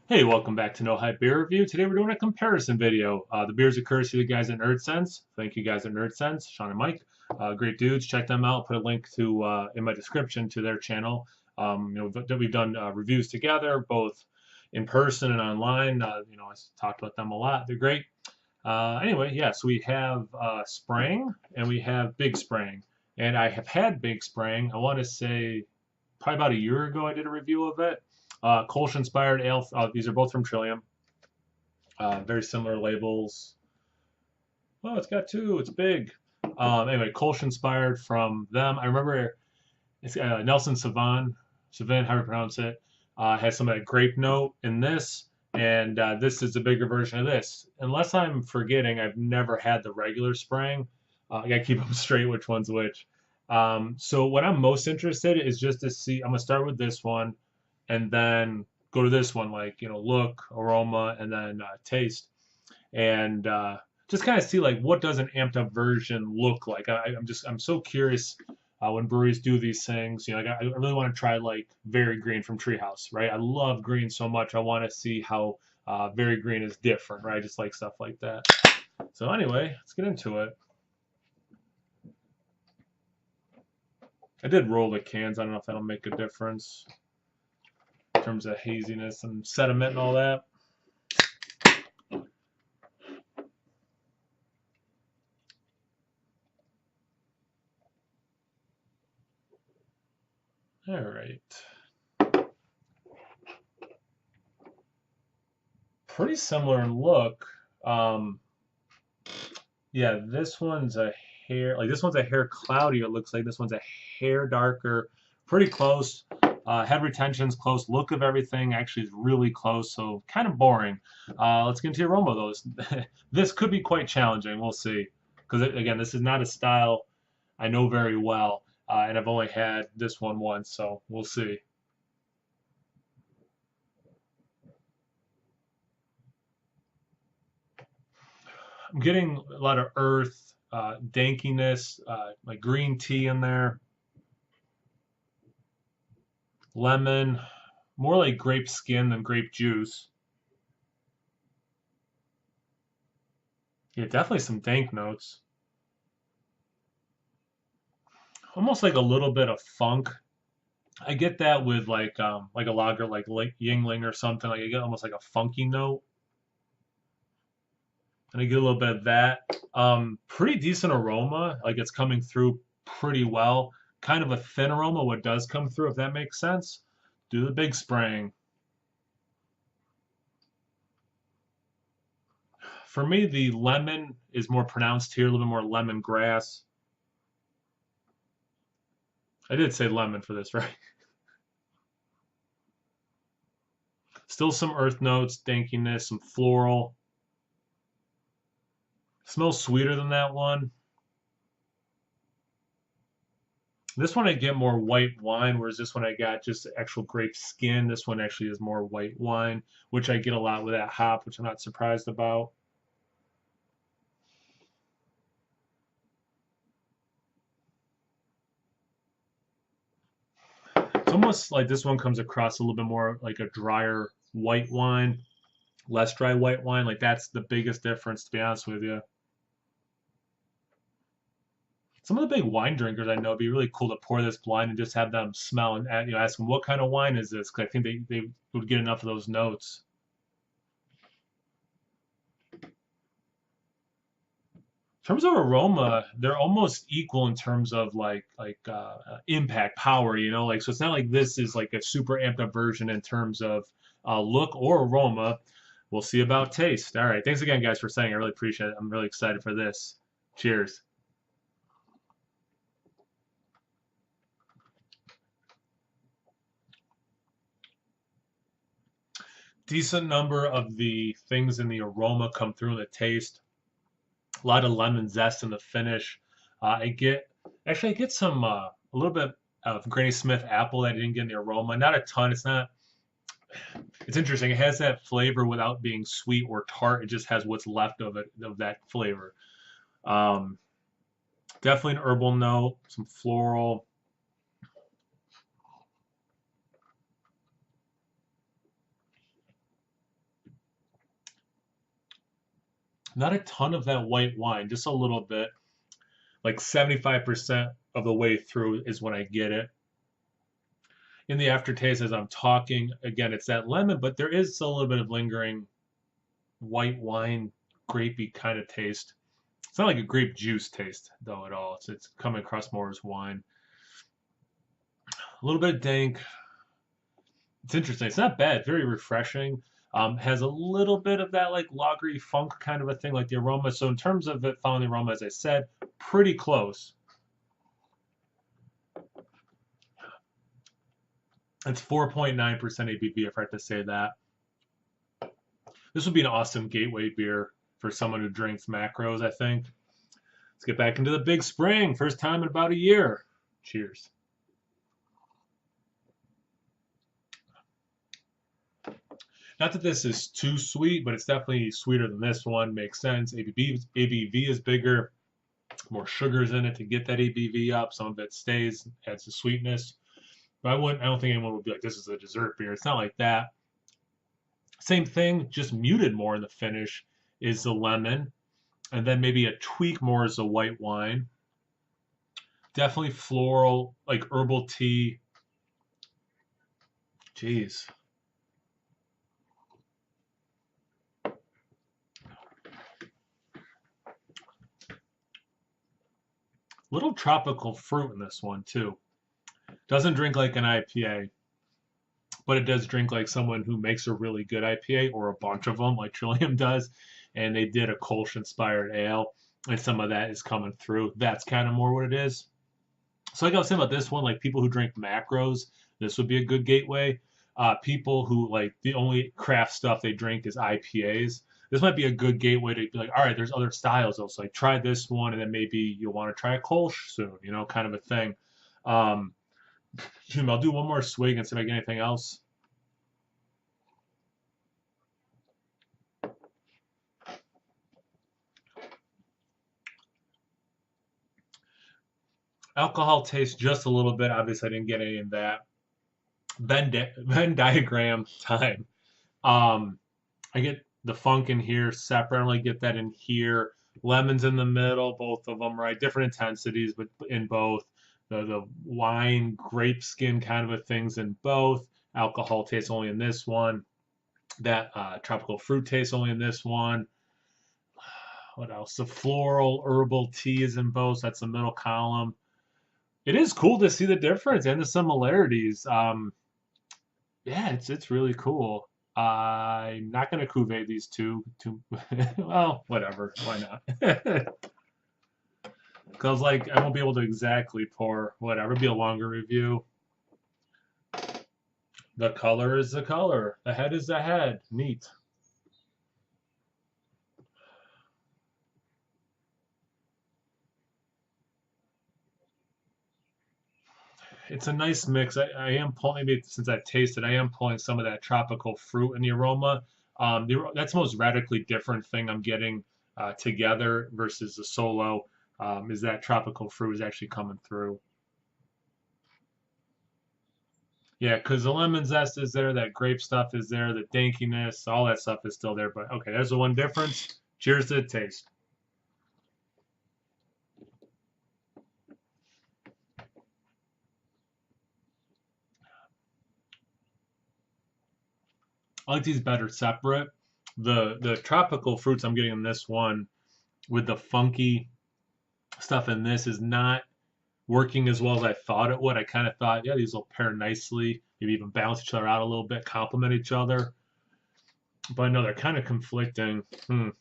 Hey, welcome back to No Hype Beer Review. Today we're doing a comparison video. The beers are courtesy of the guys at Nerdsense. Thank you guys at Nerdsense, Sean and Mike. Great dudes. Check them out. Put a link to in my description to their channel. That we've done reviews together, both in person and online. I talked about them a lot. They're great. Anyway, yeah. So we have Sprang and we have Big Sprang, and I have had Big Sprang. I want to say probably about a year ago. I did a review of it. Kolsch inspired ale. These are both from Trillium. Very similar labels. Oh, it's got two. It's big. Anyway, Kolsch inspired from them. I remember it's Nelson Savan, how do you pronounce it? Has some of that grape note in this, and this is a bigger version of this. Unless I'm forgetting, I've never had the regular Sprang. I gotta keep them straight which one's which. So what I'm most interested in is just to see. I'm gonna start with this one and then go to this one, like look, aroma, and then taste, and just kind of see like what does an amped up version look like. I'm so curious when breweries do these things. Like I really want to try like Very Green from Treehouse, right? I love green so much. I want to see how Very Green is different, right? I just like stuff like that. So anyway, let's get into it. I did roll the cans. I don't know if that'll make a difference in terms of haziness and sediment and all that. All right. Pretty similar in look. Um, yeah, this one's a this one's a hair cloudier. It looks like this one's a hair darker. Pretty close. Head retention's close. Look of everything actually is really close. So kind of boring. Let's get into the aroma though. This could be quite challenging. We'll see. Because again, this is not a style I know very well, and I've only had this one once. So we'll see. I'm getting a lot of earth, dankiness, like green tea in there, lemon, more like grape skin than grape juice. Yeah, definitely some dank notes. Almost like a little bit of funk. I get that with like a lager like Yingling or something. Like I get almost like a funky note, and I get a little bit of that. Pretty decent aroma. Like it's coming through pretty well. Kind of a thin aroma. What does come through, if that makes sense. Do the big spraying. For me, the lemon is more pronounced here, a little bit more lemongrass. I did say lemon for this, right? Still some earth notes, dankiness, some floral. Smells sweeter than that one. This one I get more white wine, whereas this one I got just actual grape skin. This one actually is more white wine, which I get a lot with that hop, which I'm not surprised about. It's almost like this one comes across a little bit more like a drier white wine, less dry white wine. Like that's the biggest difference, to be honest with you. Some of the big wine drinkers I know, it'd be really cool to pour this blind and just have them smell and ask them what kind of wine is this, because I think they would get enough of those notes. In terms of aroma, they're almost equal in terms of impact power. Like so it's not like this is like a super amped up version in terms of look or aroma. We'll see about taste. All right, thanks again, guys, for saying. I really appreciate it. I'm really excited for this. Cheers. Decent number of the things in the aroma come through in the taste. A lot of lemon zest in the finish. I get some a little bit of Granny Smith apple that I didn't get in the aroma. Not a ton. It's not. It's interesting. It has that flavor without being sweet or tart. It just has what's left of it of that flavor. Um, Definitely an herbal note, some floral. Not a ton of that white wine, just a little bit. Like 75% of the way through is when I get it. In the aftertaste, as I'm talking, again, it's that lemon, but there is a little bit of lingering white wine, grapey kind of taste. It's not like a grape juice taste, though, at all. It's coming across more as wine. A little bit of dank. It's interesting. It's not bad. Very refreshing. Has a little bit of that like lagery funk kind of a thing, like the aroma. So in terms of it following the aroma, as I said, pretty close. It's 4.9% ABV, if I have to say that. This would be an awesome gateway beer for someone who drinks macros, I think. Let's get back into the big Sprang. First time in about a year. Cheers. Not that this is too sweet, but it's definitely sweeter than this one. Makes sense. ABV is bigger. More sugars in it to get that ABV up. Some of it stays, adds the sweetness. But I don't think anyone would be like, this is a dessert beer. It's not like that. Same thing, just muted more in the finish is the lemon. And then maybe a tweak more is the white wine. Definitely floral, like herbal tea. Jeez. Little tropical fruit in this one too. Doesn't drink like an IPA, but it does drink like someone who makes a really good IPA or a bunch of them, like Trillium does. And they did a Kolsch inspired ale, and some of that is coming through. That's kind of more what it is. So, like I was saying about this one, like people who drink macros, this would be a good gateway. People who like the only craft stuff they drink is IPAs. This might be a good gateway to be like, all right, there's other styles. Also, like try this one, and then maybe you'll want to try a Kolsch soon. You know, kind of a thing. Um, I'll do one more swig and see if I get anything else. Alcohol taste just a little bit. Obviously, I didn't get any of that. Venn diagram time. Um, I get the funk in here separate. I only get that in here. Lemons in the middle, both of them, right? Different intensities, but in both. The wine, grape skin kind of a things in both. Alcohol taste only in this one. That tropical fruit taste only in this one. What else? The floral herbal tea is in both. So that's the middle column. It is cool to see the difference and the similarities. Yeah, it's really cool. I'm not gonna cuvee these two. Well, whatever. Why not? Because like I won't be able to exactly pour whatever. It'll be a longer review. The color is the color. The head is the head. Neat. It's a nice mix. I am pulling, maybe since I've tasted, I am pulling some of that tropical fruit in the aroma. That's the most radically different thing I'm getting together versus the solo. Is that tropical fruit is actually coming through. Yeah, because the lemon zest is there, that grape stuff is there, the dankiness, all that stuff is still there. But okay, there's the one difference. Cheers to the taste. I like these better separate. The tropical fruits I'm getting in this one with the funky stuff in this is not working as well as I thought it would. I kind of thought, yeah, these will pair nicely, maybe even balance each other out a little bit, complement each other. But no, they're kind of conflicting. The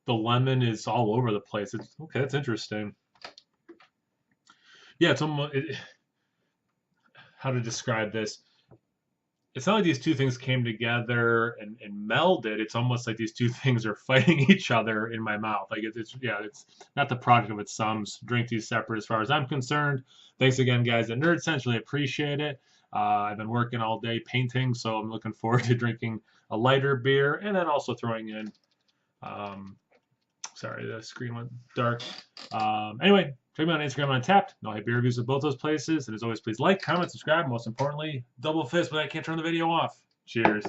lemon is all over the place. It's okay. That's interesting. Yeah, it's almost how to describe this. It's not like these two things came together and melded. It's almost like these two things are fighting each other in my mouth. Like it's not the product of its sums. Drink these separate as far as I'm concerned. Thanks again, guys at Nerdsense. Really appreciate it. I've been working all day painting, so I'm looking forward to drinking a lighter beer and then also throwing in. Sorry, the screen went dark. Anyway, Check me out on Instagram on Tapped. No Hype Beer Reviews at both those places. And as always, please like, comment, subscribe. Most importantly, double fist, but I can't turn the video off. Cheers.